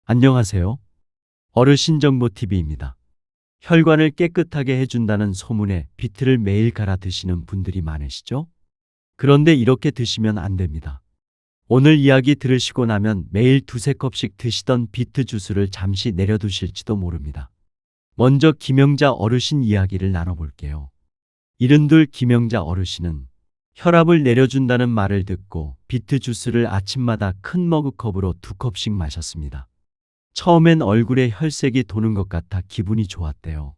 안녕하세요. 어르신정보TV입니다. 혈관을 깨끗하게 해준다는 소문에 비트를 매일 갈아 드시는 분들이 많으시죠? 그런데 이렇게 드시면 안 됩니다. 오늘 이야기 들으시고 나면 매일 두세 컵씩 드시던 비트 주스를 잠시 내려두실지도 모릅니다. 먼저 김영자 어르신 이야기를 나눠볼게요. 72 김영자 어르신은 혈압을 내려준다는 말을 듣고 비트 주스를 아침마다 큰 머그컵으로 2컵씩 마셨습니다. 처음엔 얼굴에 혈색이 도는 것 같아 기분이 좋았대요.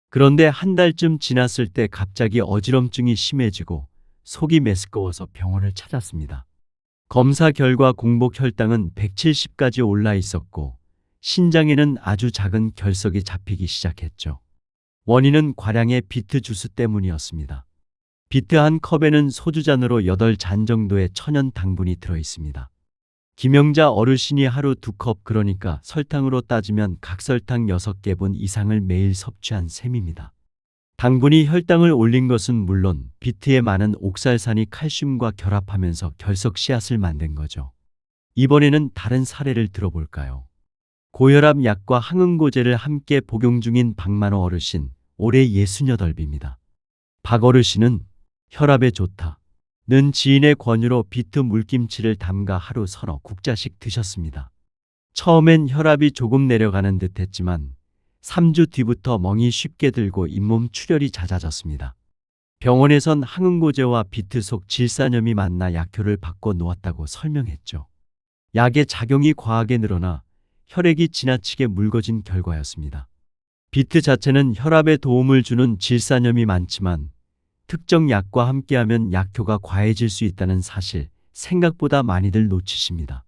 그런데 한 달쯤 지났을 때 갑자기 어지럼증이 심해지고 속이 메스꺼워서 병원을 찾았습니다. 검사 결과 공복 혈당은 170까지 올라 있었고 신장에는 아주 작은 결석이 잡히기 시작했죠. 원인은 과량의 비트 주스 때문이었습니다. 비트 한 컵에는 소주잔으로 8잔 정도의 천연 당분이 들어 있습니다. 김영자 어르신이 하루 2컵, 그러니까 설탕으로 따지면 각설탕 6개분 이상을 매일 섭취한 셈입니다. 당분이 혈당을 올린 것은 물론 비트에 많은 옥살산이 칼슘과 결합하면서 결석 씨앗을 만든 거죠. 이번에는 다른 사례를 들어볼까요? 고혈압 약과 항응고제를 함께 복용 중인 박만호 어르신, 올해 68입니다. 박 어르신은 혈압에 좋다 는 지인의 권유로 비트 물김치를 담가 하루 서너 국자씩 드셨습니다. 처음엔 혈압이 조금 내려가는 듯 했지만 3주 뒤부터 멍이 쉽게 들고 잇몸 출혈이 잦아졌습니다. 병원에선 항응고제와 비트 속 질산염이 만나 약효를 바꿔 놓았다고 설명했죠. 약의 작용이 과하게 늘어나 혈액이 지나치게 묽어진 결과였습니다. 비트 자체는 혈압에 도움을 주는 질산염이 많지만 특정 약과 함께하면 약효가 과해질 수 있다는 사실 생각보다 많이들 놓치십니다.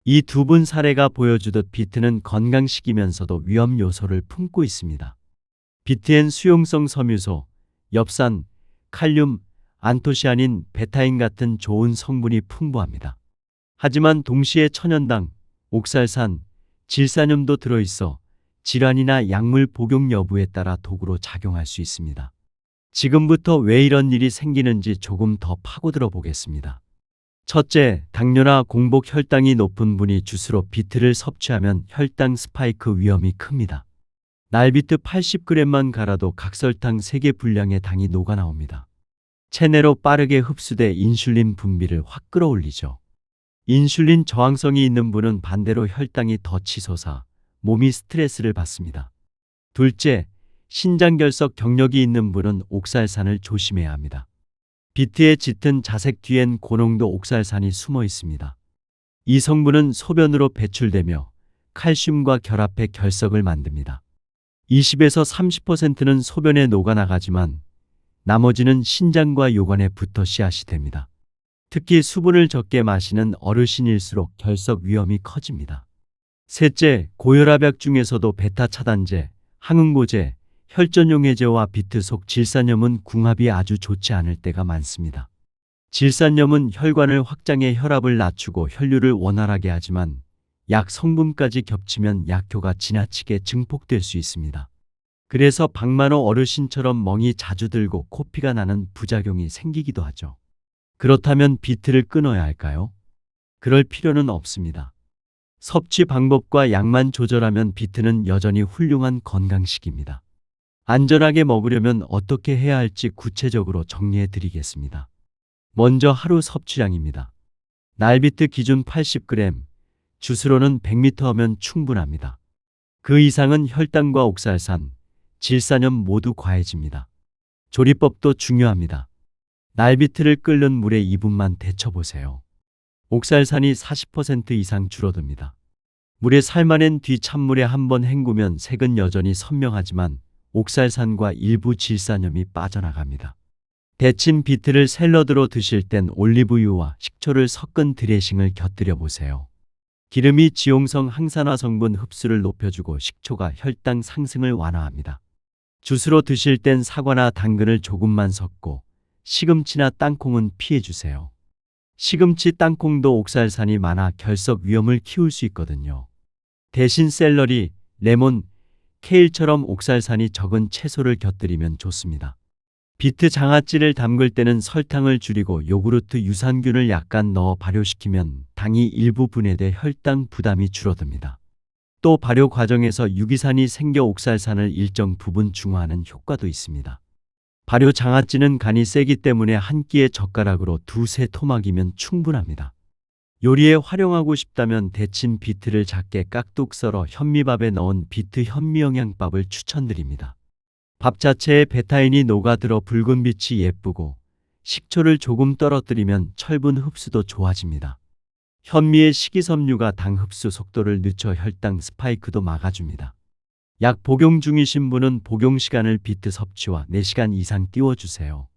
이 두 분 사례가 보여주듯 비트는 건강식이면서도 위험 요소를 품고 있습니다. 비트엔 수용성 섬유소, 엽산, 칼륨, 안토시아닌, 베타인 같은 좋은 성분이 풍부합니다. 하지만 동시에 천연당, 옥살산, 질산염도 들어있어 질환이나 약물 복용 여부에 따라 도구로 작용할 수 있습니다. 지금부터 왜 이런 일이 생기는지 조금 더 파고들어 보겠습니다. 첫째, 당뇨나 공복 혈당이 높은 분이 주스로 비트를 섭취하면 혈당 스파이크 위험이 큽니다. 날비트 80g만 갈아도 각설탕 3개 분량의 당이 녹아나옵니다. 체내로 빠르게 흡수돼 인슐린 분비를 확 끌어올리죠. 인슐린 저항성이 있는 분은 반대로 혈당이 더 치솟아 몸이 스트레스를 받습니다. 둘째, 신장결석 경력이 있는 분은 옥살산을 조심해야 합니다. 비트의 짙은 자색 뒤엔 고농도 옥살산이 숨어 있습니다. 이 성분은 소변으로 배출되며 칼슘과 결합해 결석을 만듭니다. 20에서 30%는 소변에 녹아나가지만 나머지는 신장과 요관에 붙어 씨앗이 됩니다. 특히 수분을 적게 마시는 어르신일수록 결석 위험이 커집니다. 셋째, 고혈압약 중에서도 베타 차단제, 항응고제, 혈전용 해제와 비트 속 질산염은 궁합이 아주 좋지 않을 때가 많습니다. 질산염은 혈관을 확장해 혈압을 낮추고 혈류를 원활하게 하지만 약 성분까지 겹치면 약효가 지나치게 증폭될 수 있습니다. 그래서 박만호 어르신처럼 멍이 자주 들고 코피가 나는 부작용이 생기기도 하죠. 그렇다면 비트를 끊어야 할까요? 그럴 필요는 없습니다. 섭취 방법과 약만 조절하면 비트는 여전히 훌륭한 건강식입니다. 안전하게 먹으려면 어떻게 해야 할지 구체적으로 정리해 드리겠습니다. 먼저 하루 섭취량입니다. 날비트 기준 80g, 주스로는 100ml면 충분합니다. 그 이상은 혈당과 옥살산, 질산염 모두 과해집니다. 조리법도 중요합니다. 날비트를 끓는 물에 2분만 데쳐보세요. 옥살산이 40% 이상 줄어듭니다. 물에 삶아낸 뒤 찬물에 한번 헹구면 색은 여전히 선명하지만 옥살산과 일부 질산염이 빠져나갑니다. 데친 비트를 샐러드로 드실 땐 올리브유와 식초를 섞은 드레싱을 곁들여 보세요. 기름이 지용성 항산화 성분 흡수를 높여주고 식초가 혈당 상승을 완화합니다. 주스로 드실 땐 사과나 당근을 조금만 섞고 시금치나 땅콩은 피해주세요. 시금치, 땅콩도 옥살산이 많아 결석 위험을 키울 수 있거든요. 대신 샐러리, 레몬, 케일처럼 옥살산이 적은 채소를 곁들이면 좋습니다. 비트 장아찌를 담글 때는 설탕을 줄이고 요구르트 유산균을 약간 넣어 발효시키면 당이 일부 분해돼 혈당 부담이 줄어듭니다. 또 발효 과정에서 유기산이 생겨 옥살산을 일정 부분 중화하는 효과도 있습니다. 발효 장아찌는 간이 세기 때문에 한 끼의 젓가락으로 두세 토막이면 충분합니다. 요리에 활용하고 싶다면 데친 비트를 작게 깍둑 썰어 현미밥에 넣은 비트 현미영양밥을 추천드립니다. 밥 자체에 베타인이 녹아들어 붉은 빛이 예쁘고 식초를 조금 떨어뜨리면 철분 흡수도 좋아집니다. 현미의 식이섬유가 당 흡수 속도를 늦춰 혈당 스파이크도 막아줍니다. 약 복용 중이신 분은 복용 시간을 비트 섭취와 4시간 이상 띄워주세요.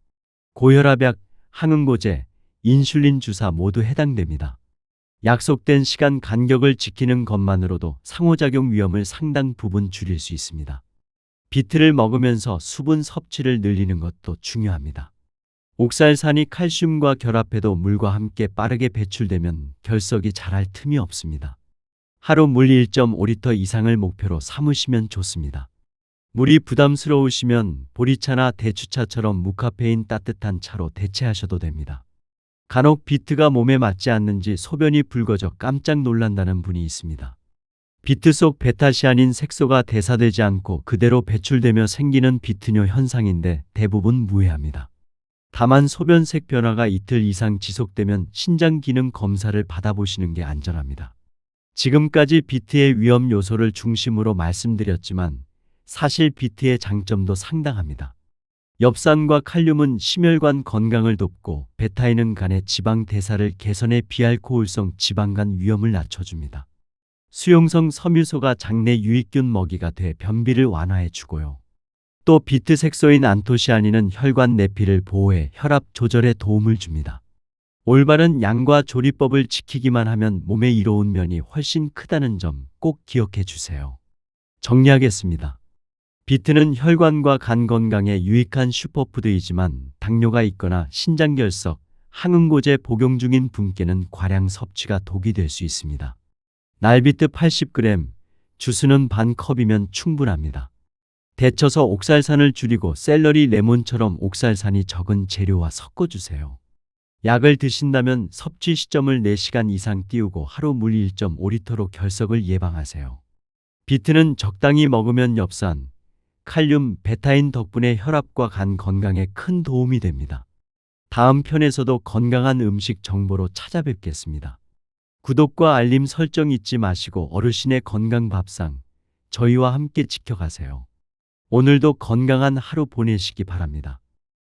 고혈압약, 항응고제, 인슐린 주사 모두 해당됩니다. 약속된 시간 간격을 지키는 것만으로도 상호작용 위험을 상당 부분 줄일 수 있습니다. 비트를 먹으면서 수분 섭취를 늘리는 것도 중요합니다. 옥살산이 칼슘과 결합해도 물과 함께 빠르게 배출되면 결석이 자랄 틈이 없습니다. 하루 물 1.5리터 이상을 목표로 삼으시면 좋습니다. 물이 부담스러우시면 보리차나 대추차처럼 무카페인 따뜻한 차로 대체하셔도 됩니다. 간혹 비트가 몸에 맞지 않는지 소변이 붉어져 깜짝 놀란다는 분이 있습니다. 비트 속 베타시아닌 색소가 대사되지 않고 그대로 배출되며 생기는 비트뇨 현상인데 대부분 무해합니다. 다만 소변색 변화가 이틀 이상 지속되면 신장 기능 검사를 받아보시는 게 안전합니다. 지금까지 비트의 위험 요소를 중심으로 말씀드렸지만 사실 비트의 장점도 상당합니다. 엽산과 칼륨은 심혈관 건강을 돕고 베타인은 간의 지방 대사를 개선해 비알코올성 지방간 위험을 낮춰줍니다. 수용성 섬유소가 장내 유익균 먹이가 돼 변비를 완화해 주고요. 또 비트 색소인 안토시아닌은 혈관 내피를 보호해 혈압 조절에 도움을 줍니다. 올바른 양과 조리법을 지키기만 하면 몸에 이로운 면이 훨씬 크다는 점 꼭 기억해 주세요. 정리하겠습니다. 비트는 혈관과 간 건강에 유익한 슈퍼푸드이지만 당뇨가 있거나 신장결석, 항응고제 복용 중인 분께는 과량 섭취가 독이 될 수 있습니다. 날비트 80g, 주스는 반 컵이면 충분합니다. 데쳐서 옥살산을 줄이고 샐러리 레몬처럼 옥살산이 적은 재료와 섞어주세요. 약을 드신다면 섭취 시점을 4시간 이상 띄우고 하루 물 1.5리터로 결석을 예방하세요. 비트는 적당히 먹으면 엽산, 칼륨, 베타인 덕분에 혈압과 간 건강에 큰 도움이 됩니다. 다음 편에서도 건강한 음식 정보로 찾아뵙겠습니다. 구독과 알림 설정 잊지 마시고 어르신의 건강 밥상, 저희와 함께 지켜가세요. 오늘도 건강한 하루 보내시기 바랍니다.